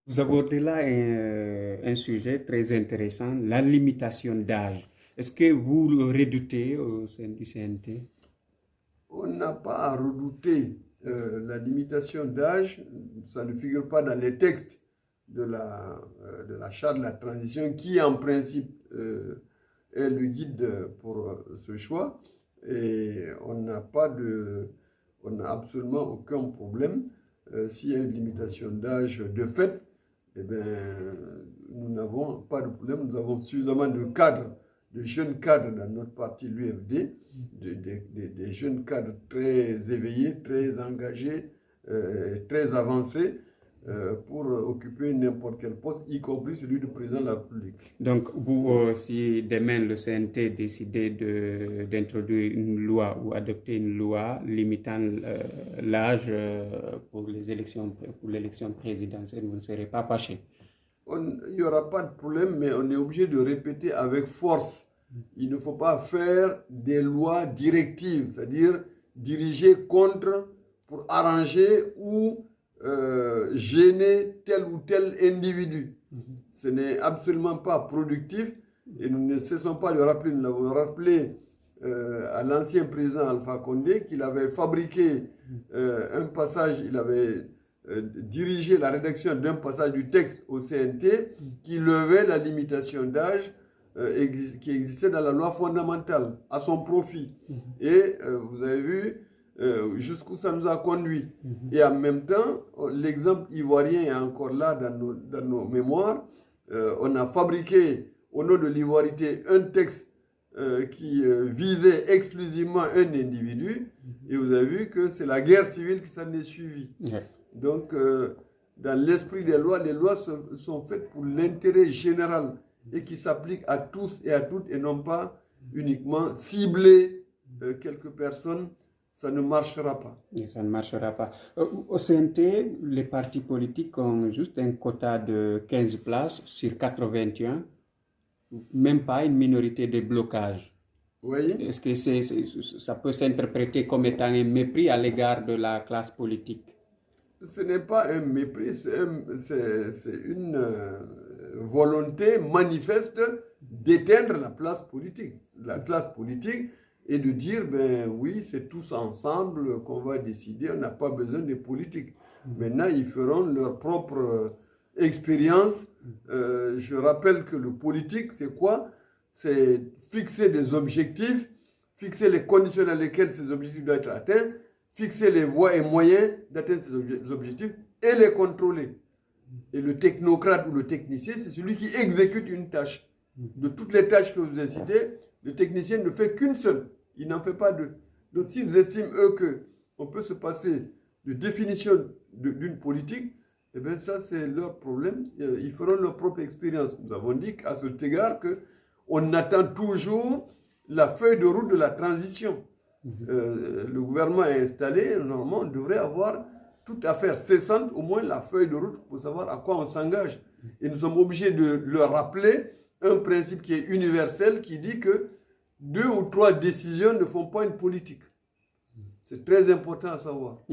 Vous abordez là un sujet très intéressant, la limitation d'âge. Est-ce que vous le redoutez au sein du CNT? On n'a pas à redouter la limitation d'âge, ça ne figure pas dans les textes de la charte de la transition qui, en principe, est le guide pour ce choix. Et on n'a absolument aucun problème. S'il y a une limitation d'âge de fait, eh bien, nous n'avons pas de problème. Nous avons suffisamment de cadres, de jeunes cadres dans notre parti, l'UFD, des jeunes cadres très éveillés, très engagés, très avancés pour occuper n'importe quel poste, y compris celui de président de la République. Donc, vous, si demain le CNT décidait d'introduire une loi ou adopter une loi limitant l'âge pour l'élection présidentielle, vous ne serez pas fâché? Il n'y aura pas de problème, mais on est obligé de répéter avec force. Il ne faut pas faire des lois directives, c'est-à-dire diriger contre pour arranger ou gêner tel ou tel individu. Ce n'est absolument pas productif et nous ne cessons pas de rappeler, nous l'avons rappelé à l'ancien président Alpha Condé qu'il avait fabriqué un passage, il avait dirigé la rédaction d'un passage du texte au CNT qui levait la limitation d'âge qui existait dans la loi fondamentale à son profit. Et vous avez vu jusqu'où ça nous a conduit. Et en même temps, l'exemple ivoirien est encore là dans nos mémoires. On a fabriqué au nom de l'ivoirité un texte qui visait exclusivement un individu. Et vous avez vu que c'est la guerre civile qui s'en est suivie. Donc, dans l'esprit des lois, les lois sont faites pour l'intérêt général et qui s'appliquent à tous et à toutes et non pas uniquement cibler quelques personnes. Ça ne marchera pas. Et ça ne marchera pas. Au CNT, les partis politiques ont juste un quota de 15 places sur 81, même pas une minorité de blocage. Oui. Est-ce que ça peut s'interpréter comme étant un mépris à l'égard de la classe politique? Ce n'est pas un mépris, c'est une volonté manifeste d'éteindre la classe politique. La classe politique et de dire, ben oui, c'est tous ensemble qu'on va décider, on n'a pas besoin des politiques. Maintenant, ils feront leur propre expérience. Je rappelle que le politique, c'est quoi? C'est fixer des objectifs, fixer les conditions dans lesquelles ces objectifs doivent être atteints, fixer les voies et moyens d'atteindre ces objectifs et les contrôler. Et le technocrate ou le technicien, c'est celui qui exécute une tâche. De toutes les tâches que vous avez citées, le technicien ne fait qu'une seule. Il n'en fait pas deux. Donc s'ils estiment, eux, qu'on peut se passer de définition d'une politique, eh bien ça, c'est leur problème. Ils feront leur propre expérience. Nous avons dit qu'à cet égard, qu'on attend toujours la feuille de route de la transition. Le gouvernement est installé, normalement, on devrait avoir toute affaire cessante, au moins la feuille de route pour savoir à quoi on s'engage. Et nous sommes obligés de leur rappeler un principe qui est universel, qui dit que 2 ou 3 décisions ne font pas une politique. C'est très important à savoir.